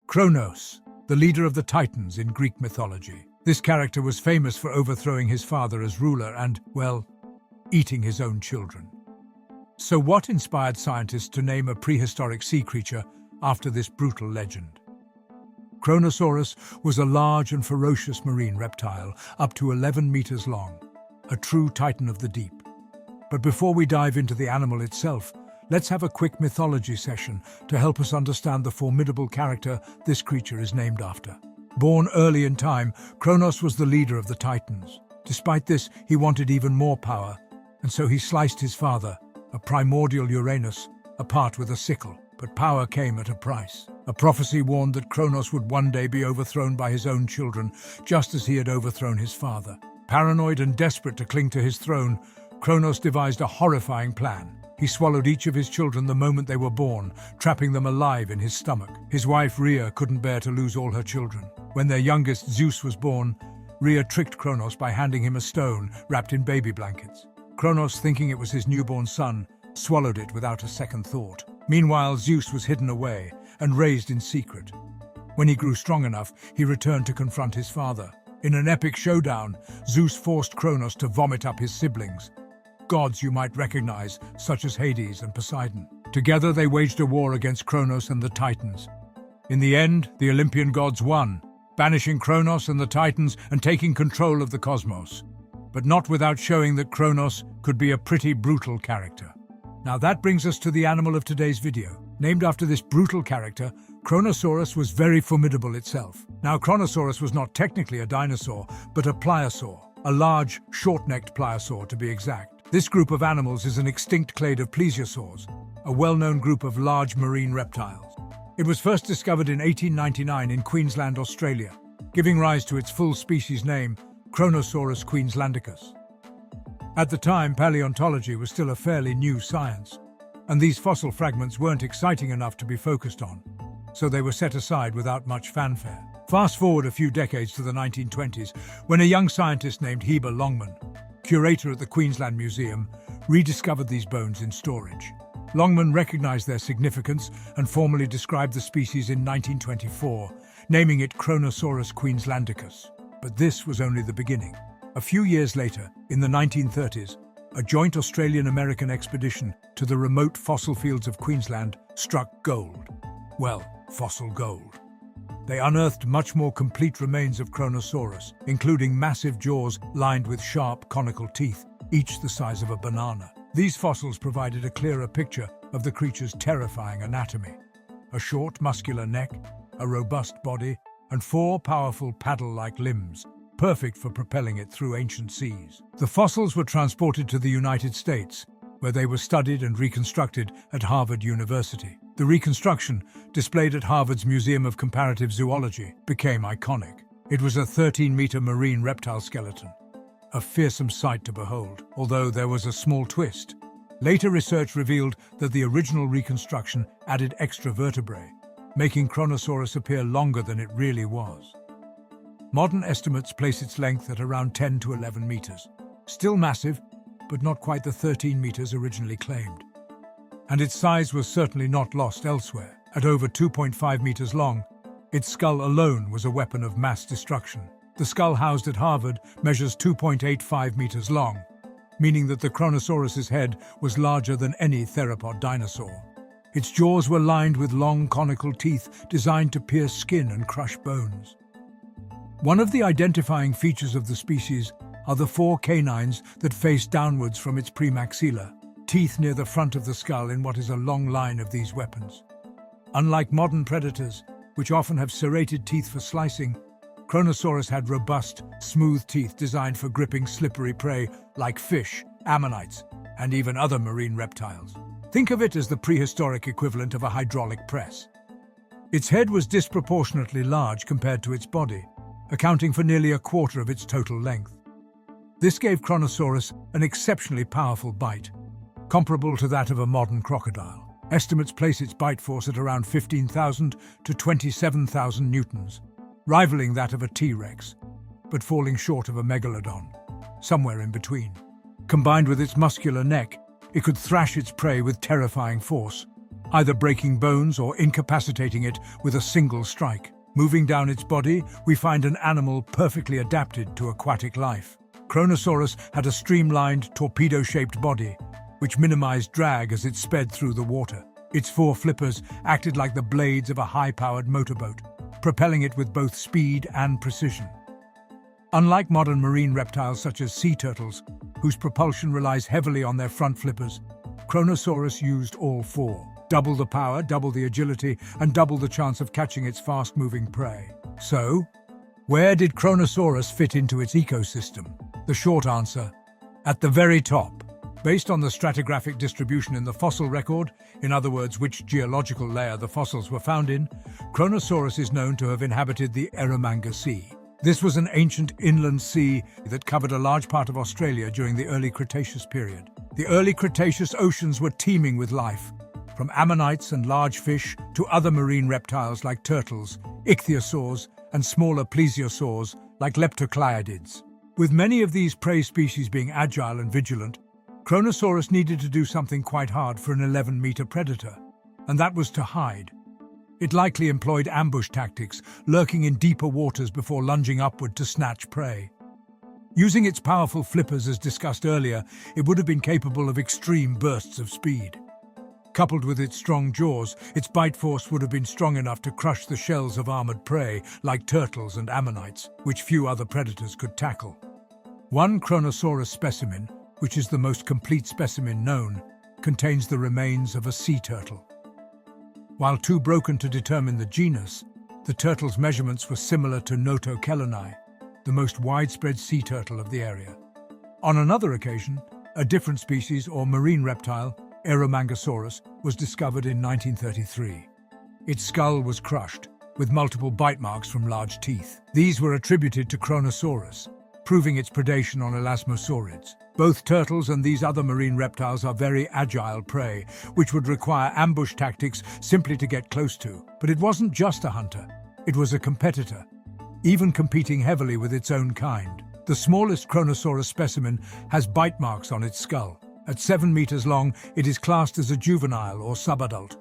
Kronos, the leader of the Titans in Greek mythology. This character was famous for overthrowing his father as ruler and, well, eating his own children. So what inspired scientists to name a prehistoric sea creature after this brutal legend? Kronosaurus was a large and ferocious marine reptile, up to 11 meters long, a true titan of the deep. But before we dive into the animal itself, let's have a quick mythology session to help us understand the formidable character this creature is named after. Born early in time, Kronos was the leader of the Titans. Despite this, he wanted even more power, and so he sliced his father, a primordial Uranus, apart with a sickle. But power came at a price. A prophecy warned that Kronos would one day be overthrown by his own children, just as he had overthrown his father. Paranoid and desperate to cling to his throne, Kronos devised a horrifying plan. He swallowed each of his children the moment they were born, trapping them alive in his stomach. His wife Rhea couldn't bear to lose all her children. When their youngest, Zeus, was born, Rhea tricked Kronos by handing him a stone wrapped in baby blankets. Kronos, thinking it was his newborn son, swallowed it without a second thought. Meanwhile, Zeus was hidden away and raised in secret. When he grew strong enough, he returned to confront his father. In an epic showdown, Zeus forced Kronos to vomit up his siblings, gods you might recognize, such as Hades and Poseidon. Together they waged a war against Kronos and the Titans. In the end, the Olympian gods won, banishing Kronos and the Titans and taking control of the cosmos. But not without showing that Kronos could be a pretty brutal character. Now that brings us to the animal of today's video. Named after this brutal character, Kronosaurus was very formidable itself. Now, Kronosaurus was not technically a dinosaur, but a pliosaur, a large, short-necked pliosaur to be exact. This group of animals is an extinct clade of plesiosaurs, a well-known group of large marine reptiles. It was first discovered in 1899 in Queensland, Australia, giving rise to its full species name, Kronosaurus queenslandicus. At the time, paleontology was still a fairly new science, and these fossil fragments weren't exciting enough to be focused on, so they were set aside without much fanfare. Fast forward a few decades to the 1920s, when a young scientist named Heber Longman, curator at the Queensland Museum, rediscovered these bones in storage. Longman recognized their significance and formally described the species in 1924, naming it Kronosaurus queenslandicus. But this was only the beginning. A few years later, in the 1930s, a joint Australian-American expedition to the remote fossil fields of Queensland struck gold. Well, fossil gold. They unearthed much more complete remains of Kronosaurus, including massive jaws lined with sharp, conical teeth, each the size of a banana. These fossils provided a clearer picture of the creature's terrifying anatomy. A short, muscular neck, a robust body, and 4 powerful paddle-like limbs, perfect for propelling it through ancient seas. The fossils were transported to the United States, where they were studied and reconstructed at Harvard University. The reconstruction, displayed at Harvard's Museum of Comparative Zoology, became iconic. It was a 13-meter marine reptile skeleton, a fearsome sight to behold, although there was a small twist. Later research revealed that the original reconstruction added extra vertebrae, making Kronosaurus appear longer than it really was. Modern estimates place its length at around 10 to 11 meters. Still massive, but not quite the 13 meters originally claimed. And its size was certainly not lost elsewhere. At over 2.5 meters long, its skull alone was a weapon of mass destruction. The skull housed at Harvard measures 2.85 meters long, meaning that the Kronosaurus's head was larger than any theropod dinosaur. Its jaws were lined with long conical teeth designed to pierce skin and crush bones. One of the identifying features of the species are the 4 canines that face downwards from its premaxilla, teeth near the front of the skull in what is a long line of these weapons. Unlike modern predators, which often have serrated teeth for slicing, Kronosaurus had robust, smooth teeth designed for gripping slippery prey like fish, ammonites, and even other marine reptiles. Think of it as the prehistoric equivalent of a hydraulic press. Its head was disproportionately large compared to its body, accounting for nearly a quarter of its total length. This gave Kronosaurus an exceptionally powerful bite, comparable to that of a modern crocodile. Estimates place its bite force at around 15,000 to 27,000 newtons, rivaling that of a T-Rex, but falling short of a megalodon, somewhere in between. Combined with its muscular neck, it could thrash its prey with terrifying force, either breaking bones or incapacitating it with a single strike. Moving down its body, we find an animal perfectly adapted to aquatic life. Kronosaurus had a streamlined, torpedo-shaped body, which minimized drag as it sped through the water. Its four flippers acted like the blades of a high-powered motorboat, propelling it with both speed and precision. Unlike modern marine reptiles such as sea turtles, whose propulsion relies heavily on their front flippers, Kronosaurus used all four. Double the power, double the agility, and double the chance of catching its fast-moving prey. So, where did Kronosaurus fit into its ecosystem? The short answer: at the very top. Based on the stratigraphic distribution in the fossil record, in other words, which geological layer the fossils were found in, Kronosaurus is known to have inhabited the Eromanga Sea. This was an ancient inland sea that covered a large part of Australia during the early Cretaceous period. The early Cretaceous oceans were teeming with life, from ammonites and large fish to other marine reptiles like turtles, ichthyosaurs, and smaller plesiosaurs like leptocleidids. With many of these prey species being agile and vigilant, Kronosaurus needed to do something quite hard for an 11-meter predator, and that was to hide. It likely employed ambush tactics, lurking in deeper waters before lunging upward to snatch prey. Using its powerful flippers as discussed earlier, it would have been capable of extreme bursts of speed. Coupled with its strong jaws, its bite force would have been strong enough to crush the shells of armored prey like turtles and ammonites, which few other predators could tackle. One Kronosaurus specimen, which is the most complete specimen known, contains the remains of a sea turtle. While too broken to determine the genus, the turtle's measurements were similar to Notokelani, the most widespread sea turtle of the area. On another occasion, a different species or marine reptile, Eromangosaurus, was discovered in 1933. Its skull was crushed, with multiple bite marks from large teeth. These were attributed to Kronosaurus, proving its predation on elasmosaurids. Both turtles and these other marine reptiles are very agile prey, which would require ambush tactics simply to get close to. But it wasn't just a hunter, it was a competitor, even competing heavily with its own kind. The smallest Kronosaurus specimen has bite marks on its skull. At 7 meters long, it is classed as a juvenile or subadult.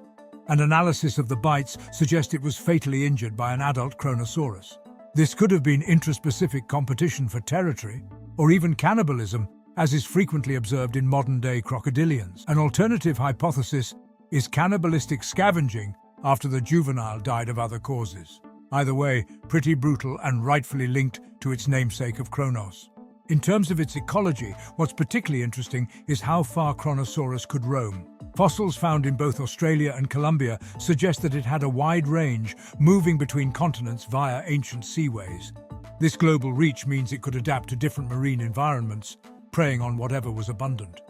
An analysis of the bites suggests it was fatally injured by an adult Kronosaurus. This could have been intraspecific competition for territory, or even cannibalism, as is frequently observed in modern-day crocodilians. An alternative hypothesis is cannibalistic scavenging after the juvenile died of other causes. Either way, pretty brutal and rightfully linked to its namesake of Kronos. In terms of its ecology, what's particularly interesting is how far Kronosaurus could roam. Fossils found in both Australia and Colombia suggest that it had a wide range, moving between continents via ancient seaways. This global reach means it could adapt to different marine environments, preying on whatever was abundant.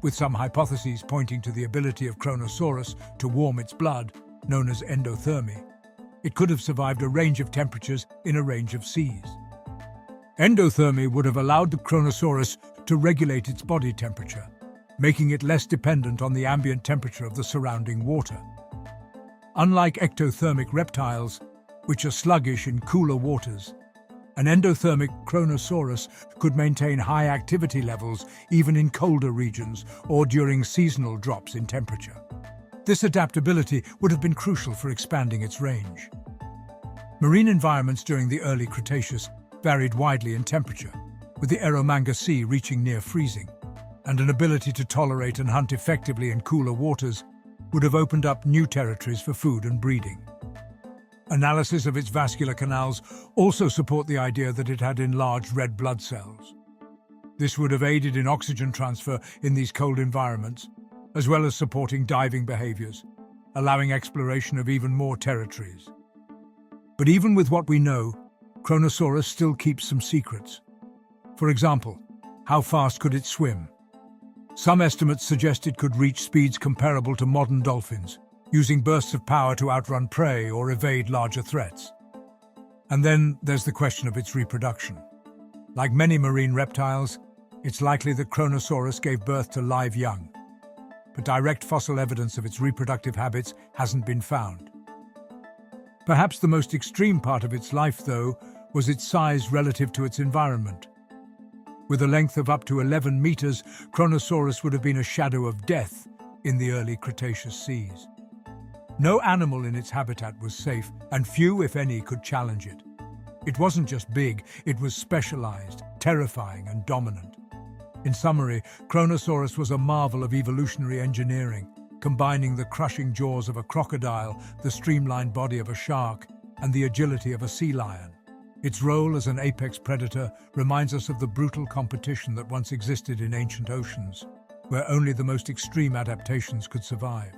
With some hypotheses pointing to the ability of Kronosaurus to warm its blood, known as endothermy, it could have survived a range of temperatures in a range of seas. Endothermy would have allowed the Kronosaurus to regulate its body temperature, making it less dependent on the ambient temperature of the surrounding water. Unlike ectothermic reptiles, which are sluggish in cooler waters, an endothermic Kronosaurus could maintain high activity levels even in colder regions or during seasonal drops in temperature. This adaptability would have been crucial for expanding its range. Marine environments during the early Cretaceous varied widely in temperature, with the Eromanga Sea reaching near freezing, and an ability to tolerate and hunt effectively in cooler waters would have opened up new territories for food and breeding. Analysis of its vascular canals also support the idea that it had enlarged red blood cells. This would have aided in oxygen transfer in these cold environments, as well as supporting diving behaviors, allowing exploration of even more territories. But even with what we know, Kronosaurus still keeps some secrets. For example, how fast could it swim? Some estimates suggest it could reach speeds comparable to modern dolphins, using bursts of power to outrun prey or evade larger threats. And then there's the question of its reproduction. Like many marine reptiles, it's likely that Kronosaurus gave birth to live young, but direct fossil evidence of its reproductive habits hasn't been found. Perhaps the most extreme part of its life, though, was its size relative to its environment. With a length of up to 11 meters, Kronosaurus would have been a shadow of death in the early Cretaceous seas. No animal in its habitat was safe, and few, if any, could challenge it. It wasn't just big, it was specialized, terrifying, and dominant. In summary, Kronosaurus was a marvel of evolutionary engineering, combining the crushing jaws of a crocodile, the streamlined body of a shark, and the agility of a sea lion. Its role as an apex predator reminds us of the brutal competition that once existed in ancient oceans, where only the most extreme adaptations could survive.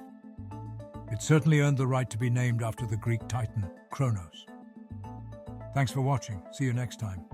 It certainly earned the right to be named after the Greek titan, Kronos. Thanks for watching. See you next time.